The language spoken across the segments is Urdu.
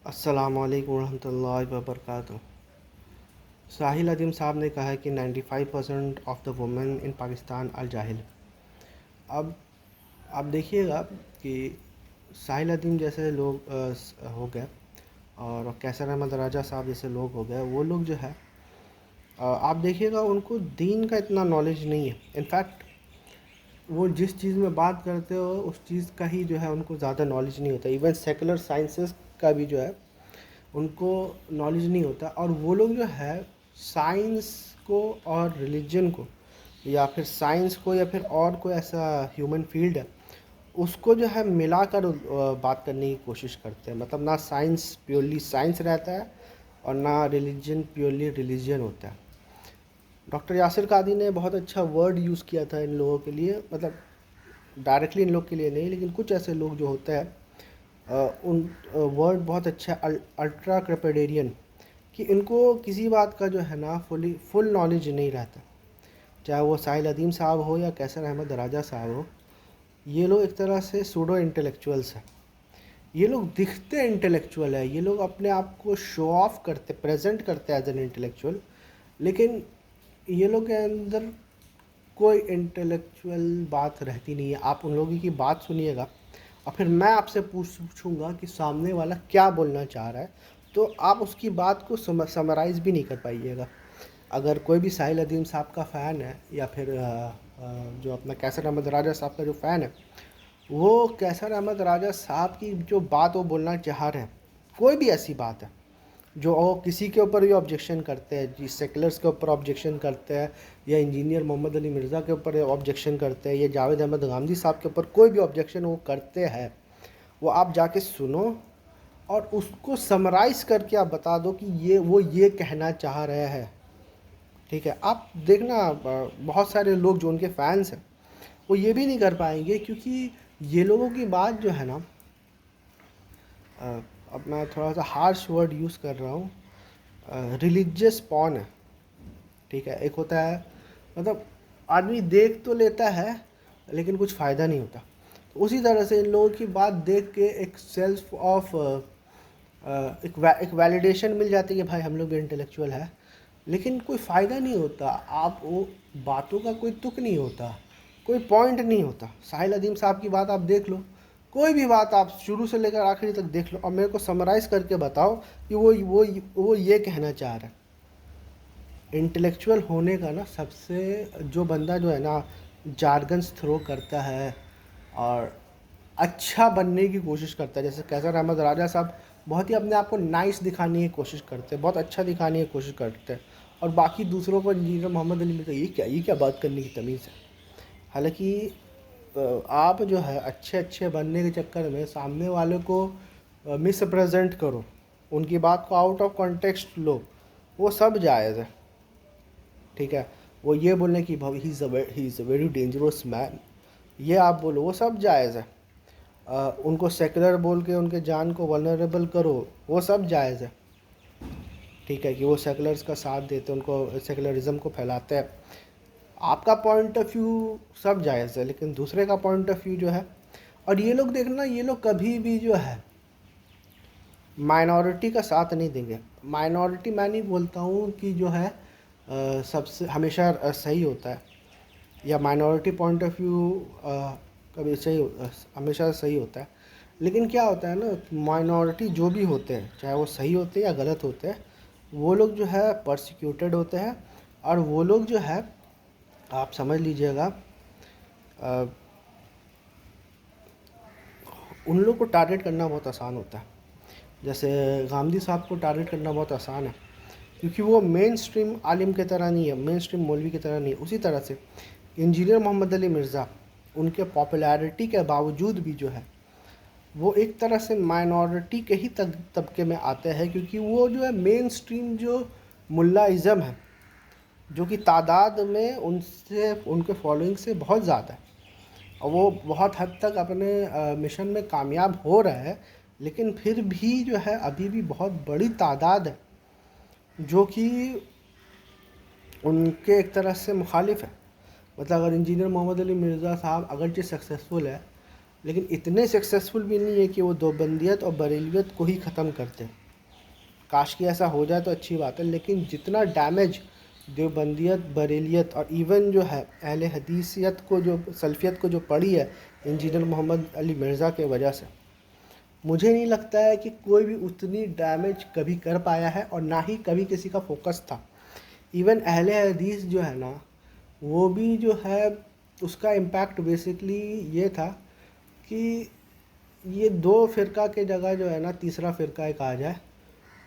السلام علیکم ورحمۃ اللہ وبرکاتہ۔ ساحل عظیم صاحب نے کہا ہے کہ 95% of the women in Pakistan are جاہل۔ اب آپ دیکھیے گا کہ ساحل عظیم جیسے لوگ ہو گئے اور کیسر احمد راجہ صاحب جیسے لوگ ہو گئے، وہ لوگ جو ہے آپ دیکھیے گا ان کو دین کا اتنا نالج نہیں ہے۔ انفیکٹ وہ جس چیز میں بات کرتے ہو اس چیز کا ہی جو ہے ان کو زیادہ نالج نہیں ہوتا۔ ایون سیکولر سائنسز کا بھی جو ہے ان کو نالج نہیں ہوتا، اور وہ لوگ جو ہے سائنس کو اور ریلیجن کو یا پھر سائنس کو یا پھر اور کوئی ایسا ہیومن فیلڈ ہے اس کو جو ہے ملا کر بات کرنے کی کوشش کرتے ہیں۔ مطلب نہ سائنس پیورلی سائنس رہتا ہے اور نہ ریلیجن پیورلی ریلیجن ہوتا ہے۔ ڈاکٹر یاسر قادری نے بہت اچھا ورڈ یوز کیا تھا ان لوگوں کے لیے، مطلب ڈائریکٹلی ان لوگ کے لیے نہیں، لیکن کچھ ایسے لوگ جو ہوتے ہیں ان ورڈ بہت اچھا الٹرا کرپیڈیرین، کہ ان کو کسی بات کا جو ہے نا فل نالج نہیں رہتا، چاہے وہ ساحل عظیم صاحب ہو یا کیسر احمد راجہ صاحب ہو۔ یہ لوگ ایک طرح سے سوڈو انٹلیکچوئلس ہیں۔ یہ لوگ دکھتے انٹلیکچوئل ہے، یہ لوگ اپنے آپ کو شو آف کرتے، پریزنٹ کرتے ایز این انٹلیکچوئل، لیکن یہ لوگ کے اندر کوئی انٹلیکچوئل بات رہتی نہیں ہے۔ آپ ان لوگوں کی بات سنیے گا اور پھر میں آپ سے پوچھوں گا کہ سامنے والا کیا بولنا چاہ رہا ہے، تو آپ اس کی بات کو سمرائز بھی نہیں کر پائیے گا۔ اگر کوئی بھی ساحل عظیم صاحب کا فین ہے یا پھر جو اپنا کیسر احمد راجہ صاحب کا جو فین ہے، وہ کیسر احمد راجہ صاحب کی جو بات وہ بولنا چاہ رہے ہیں، کوئی بھی ایسی بات ہے جو وہ کسی کے اوپر بھی آبجیکشن کرتے ہیں، جی سیکولرس کے اوپر آبجیکشن کرتے ہیں، یا انجینئر محمد علی مرزا کے اوپر آبجیکشن کرتے ہیں، یا جاوید احمد غامدی صاحب کے اوپر کوئی بھی آبجیکشن وہ کرتے ہیں، وہ آپ جا کے سنو اور اس کو سمرائز کر کے آپ بتا دو کہ وہ یہ کہنا چاہ رہے ہیں۔ ٹھیک ہے، آپ دیکھنا بہت سارے لوگ جو ان کے فینس ہیں وہ یہ بھی نہیں کر پائیں گے، کیونکہ یہ لوگوں کی بات جو ہے نا، اب میں تھوڑا سا ہارش ورڈ یوز کر رہا ہوں، ریلیجیس پون ہے۔ ٹھیک ہے، ایک ہوتا ہے مطلب آدمی دیکھ تو لیتا ہے لیکن کچھ فائدہ نہیں ہوتا، اسی طرح سے ان لوگوں کی بات دیکھ کے ایک سیلف آف ایک ویلیڈیشن مل جاتی ہے کہ بھائی ہم لوگ بھی انٹلیکچوئل ہے، لیکن کوئی فائدہ نہیں ہوتا۔ آپ وہ باتوں کا کوئی تک نہیں ہوتا، کوئی پوائنٹ نہیں ہوتا۔ ساحل عظیم صاحب کی بات آپ دیکھ لو، کوئی بھی بات آپ شروع سے لے کر آخری تک دیکھ لو اور میرے کو سمرائز کر کے بتاؤ کہ وہ یہ کہنا چاہ رہا ہے۔ انٹلیکچوئل ہونے کا نا سب سے جو بندہ جو ہے نا جارگنز تھرو کرتا ہے اور اچھا بننے کی کوشش کرتا ہے، جیسے کیسر احمد راجہ صاحب بہت ہی اپنے آپ کو نائس دکھانے کی کوشش کرتے ہیں، بہت اچھا دکھانے کی کوشش کرتے ہیں، اور باقی دوسروں کو انجینئر محمد علی مرزا یہ کیا بات کرنے کی تمیز ہے۔ حالانکہ آپ جو ہے اچھے بننے کے چکر میں سامنے والے کو مس پریزنٹ کرو، ان کی بات کو آؤٹ آف کانٹیکسٹ لو، وہ سب جائز ہے۔ ٹھیک ہے، وہ یہ بولنے کی ہی از اے ویری ڈینجرس مین، یہ آپ بولو، وہ سب جائز ہے۔ ان کو سیکولر بول کے ان کے جان کو ولنریبل کرو، وہ سب جائز ہے۔ ٹھیک ہے، کہ وہ سیکولرز کا ساتھ دیتے، ان کو سیکولرزم کو پھیلاتے ہیں، آپ کا پوائنٹ آف ویو سب جائز ہے، لیکن دوسرے کا پوائنٹ آف ویو جو ہے، اور یہ لوگ دیکھنا، یہ لوگ کبھی بھی جو ہے مائنورٹی کا ساتھ نہیں دیں گے۔ مائنورٹی میں نہیں بولتا ہوں کہ جو ہے سب سے ہمیشہ صحیح ہوتا ہے، یا مائنورٹی پوائنٹ آف ویو کبھی ہمیشہ صحیح ہوتا ہے، لیکن کیا ہوتا ہے نا، مائنورٹی جو بھی ہوتے ہیں چاہے وہ صحیح ہوتے ہیں یا غلط ہوتے ہیں، وہ لوگ جو ہے پرسیکیوٹڈ ہوتے ہیں، اور وہ لوگ جو ہے آپ سمجھ لیجئے گا ان لوگ کو ٹارگٹ کرنا بہت آسان ہوتا ہے۔ جیسے غامدی صاحب کو ٹارگٹ کرنا بہت آسان ہے، کیونکہ وہ مین سٹریم عالم کی طرح نہیں ہے، مین سٹریم مولوی کی طرح نہیں ہے۔ اسی طرح سے انجینئر محمد علی مرزا، ان کے پاپولیرٹی کے باوجود بھی جو ہے وہ ایک طرح سے مائنورٹی کے ہی طبقے میں آتے ہیں، کیونکہ وہ جو ہے مین سٹریم جو ملا ازم ہے، جو کہ تعداد میں ان کے فالوئنگ سے بہت زیادہ ہے، اور وہ بہت حد تک اپنے مشن میں کامیاب ہو رہا ہے، لیکن پھر بھی جو ہے ابھی بھی بہت بڑی تعداد ہے جو کہ ان کے ایک طرح سے مخالف ہے۔ مطلب اگر انجینئر محمد علی مرزا صاحب اگرچہ سکسیسفل ہے، لیکن اتنے سکسیزفل بھی نہیں ہے کہ وہ دیوبندیت اور بریلیت کو ہی ختم کرتے. کاش کہ ایسا ہو جائے تو اچھی بات ہے، لیکن جتنا ڈیمیج دیوبندیت، بریلیت اور ایون جو ہے اہل حدیثیت کو، جو سلفیت کو جو پڑی ہے انجینئر محمد علی مرزا کے وجہ سے، مجھے نہیں لگتا ہے کہ کوئی بھی اتنی ڈیمیج کبھی کر پایا ہے، اور نہ ہی کبھی کسی کا فوکس تھا. ایون اہل حدیث جو ہے نا، وہ بھی جو ہے اس کا امپیکٹ بیسکلی یہ تھا کہ یہ دو فرقہ کے جگہ جو ہے نا تیسرا فرقہ ایک آ جائے،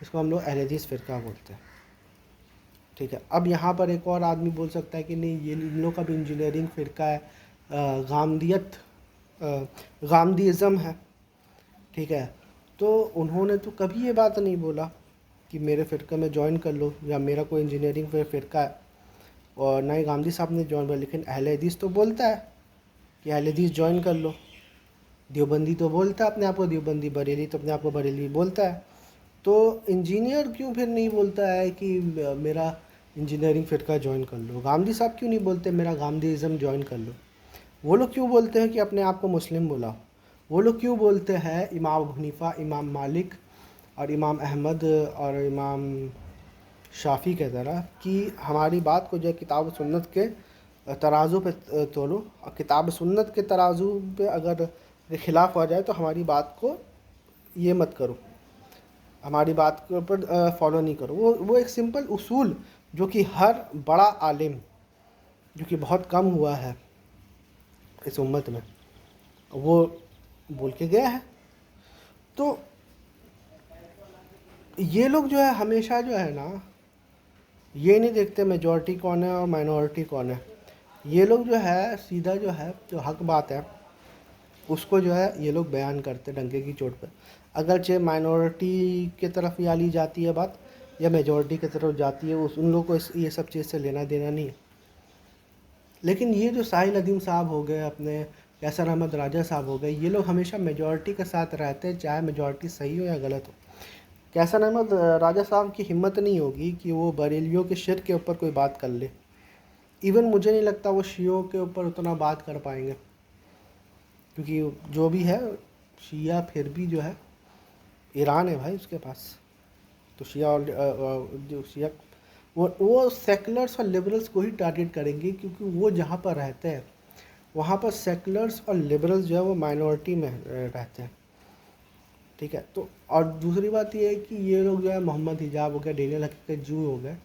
اس کو ہم لوگ اہل حدیث فرقہ بولتے ہیں. ٹھیک ہے، اب یہاں پر ایک اور آدمی بول سکتا ہے کہ نہیں، یہ ان لوگ کا بھی انجینئرنگ فرقہ ہے، غامدیت، غامدیزم ہے. ٹھیک ہے، تو انہوں نے تو کبھی یہ بات نہیں بولا کہ میرے فرقے میں جوائن کر لو، یا میرا کوئی انجینئرنگ فرقہ ہے، اور نہ ہی غامدی صاحب نے جوائن کیا. لیکن اہل حدیث تو بولتا ہے کہ اہل حدیث جوائن کر لو. دیوبندی تو بولتا ہے اپنے آپ کو دیوبندی، بریلی تو اپنے آپ کو بریلی بولتا ہے. تو انجینئر کیوں پھر نہیں بولتا ہے کہ میرا انجینئرنگ فرقہ جوائن کر لو؟ غامدی صاحب کیوں نہیں بولتے میرا غامدیزم جوائن کر لو؟ وہ لوگ کیوں بولتے ہیں کہ اپنے آپ کو مسلم بلاؤ؟ وہ لوگ کیوں بولتے ہیں امام ابو حنیفہ، امام مالک اور امام احمد اور امام شافعی کی طرح کہ ہماری بات کو جو ہے کتاب و سنت کے ترازو پہ تولو، اور کتاب و سنت کے ترازو پہ اگر خلاف ہو جائے تو ہماری بات کو یہ مت کرو، ہماری بات کے اوپر فالو نہیں کرو. وہ ایک سمپل اصول جو کہ ہر بڑا عالم، جو کہ بہت کم ہوا ہے اس امت میں، وہ بول کے گیا ہے. تو یہ لوگ جو ہے ہمیشہ جو ہے نا، یہ نہیں دیکھتے میجورٹی کون ہے اور مائنورٹی کون ہے. یہ لوگ جو ہے سیدھا جو ہے جو حق بات ہے اس کو جو ہے یہ لوگ بیان کرتے ڈنکے کی چوٹ پہ، اگرچہ مائنورٹی کی طرف یا لی جاتی ہے بات یا میجورٹی کی طرف جاتی ہے، ان لوگوں کو یہ سب چیز سے لینا دینا نہیں ہے. لیکن یہ جو ساحل ندیم صاحب ہو گئے، اپنے کیسر احمد راجہ صاحب ہو گئے، یہ لوگ ہمیشہ میجورٹی کے ساتھ رہتے ہیں، چاہے میجورٹی صحیح ہو یا غلط ہو. کیسر احمد راجہ صاحب کی ہمت نہیں ہوگی کہ وہ بریلیوں کے شرک کے اوپر کوئی بات کر لے. ایون مجھے نہیں لگتا وہ شیعوں کے اوپر اتنا بات کر پائیں گے، کیونکہ جو بھی ہے شیعہ پھر بھی جو ہے ایران ہے بھائی اس کے پاس. تو شیعہ اور جو شیعہ وہ سیکولرس اور لبرلس کو ہی ٹارگیٹ کریں گے، کیونکہ وہ جہاں پر رہتے ہیں وہاں پر سیکولرس اور لبرلس جو ہے وہ مائنورٹی میں رہتے ہیں. ٹھیک ہے، تو اور دوسری بات یہ ہے کہ یہ لوگ جو ہے محمد حجاب ہو گیا، ڈینیل حقیقت جو ہو گئے،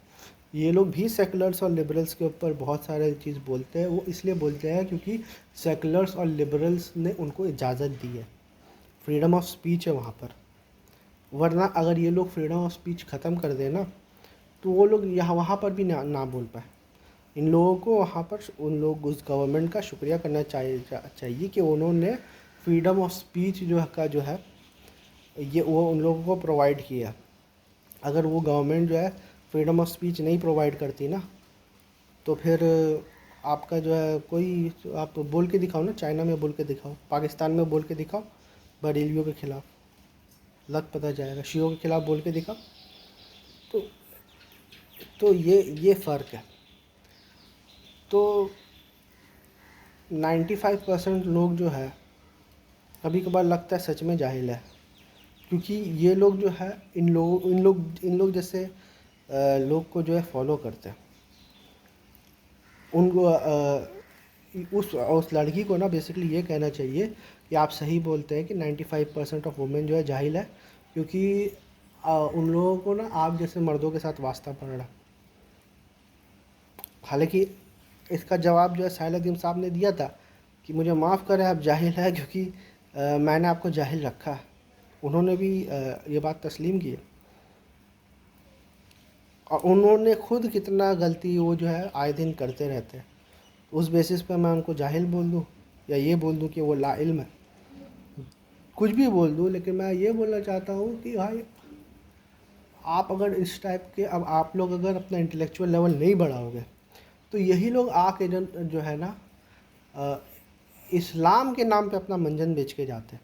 یہ لوگ بھی سیکولرس اور لبرلس کے اوپر بہت سارے چیز بولتے ہیں. وہ اس لیے بولتے ہیں کیونکہ سیکولرس اور لبرلس نے ان کو اجازت دی ہے، فریڈم آف سپیچ ہے وہاں پر. ورنہ اگر یہ لوگ فریڈم آف سپیچ ختم کر دیں نا تو وہ لوگ یہاں وہاں پر بھی نہ بول پائے. ان لوگوں کو وہاں پر ان لوگ اس گورنمنٹ کا شکریہ کرنا چاہیے کہ انہوں نے فریڈم آف سپیچ جو ہے یہ وہ ان لوگوں کو پرووائڈ کیا. اگر وہ گورنمنٹ جو ہے فریڈم آف سپیچ نہیں پرووائڈ کرتی نا تو پھر آپ کا جو ہے کوئی، آپ بول کے دکھاؤ نا، چائنا میں بول کے دکھاؤ، پاکستان میں بول کے دکھاؤ بریلیوں کے خلاف، لگ پتہ جائے گا. شیعوں کے خلاف بول کے دکھاؤ. تو یہ فرق ہے. تو 95% لوگ جو ہے کبھی کبھار لگتا ہے سچ میں جاہل ہے، کیونکہ یہ لوگ جو ہے ان لوگ جیسے لوگ کو جو ہے فالو کرتے ہیں. ان کو اس لڑکی کو نا بیسکلی یہ کہنا چاہیے کہ آپ صحیح بولتے ہیں کہ 95% آف وومن جو ہے جاہل ہے، کیونکہ ان لوگوں کو نا آپ جیسے مردوں کے ساتھ واسطہ پڑ رہا. حالانکہ اس کا جواب جو ہے ساحل ندیم صاحب نے دیا تھا کہ مجھے معاف کریں آپ جاہل ہیں، کیونکہ میں نے آپ کو جاہل رکھا. انہوں نے بھی یہ بات تسلیم کی ہے، اور انہوں نے خود کتنا غلطی وہ جو ہے آئے دن کرتے رہتے ہیں. اس بیسس پہ میں ان کو جاہل بول دوں یا یہ بول دوں کہ وہ لا علم ہے، کچھ بھی بول دوں، لیکن میں یہ بولنا چاہتا ہوں کہ بھائی آپ اگر اس ٹائپ کے، اب آپ لوگ اگر اپنا انٹلیکچوئل لیول نہیں بڑھاؤ گے تو یہی لوگ آ کے جو ہے نا اسلام کے نام پہ اپنا منجن بیچ کے جاتے ہیں.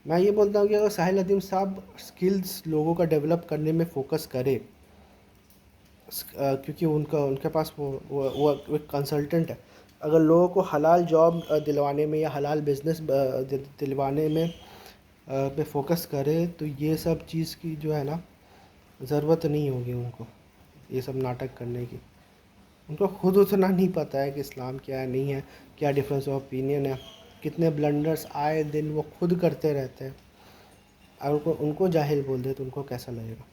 میں یہ بولتا ہوں کہ اگر ساحل ندیم صاحب سکلز لوگوں کا ڈیولپ کرنے میں فوکس کرے، کیونکہ ان کے پاس وہ ایک کنسلٹنٹ ہے، اگر لوگوں کو حلال جاب دلوانے میں یا حلال بزنس دلوانے میں پہ فوکس کرے تو یہ سب چیز کی جو ہے نا ضرورت نہیں ہوگی ان کو یہ سب ناٹک کرنے کی. ان کو خود اتنا نہیں پتہ ہے کہ اسلام کیا ہے نہیں ہے, کیا ڈفرینس آف اوپینین ہے, کتنے بلنڈرس آئے دن وہ خود کرتے رہتے ہیں. اگر ان کو جاہل بول دے تو ان کو کیسا لگے گا؟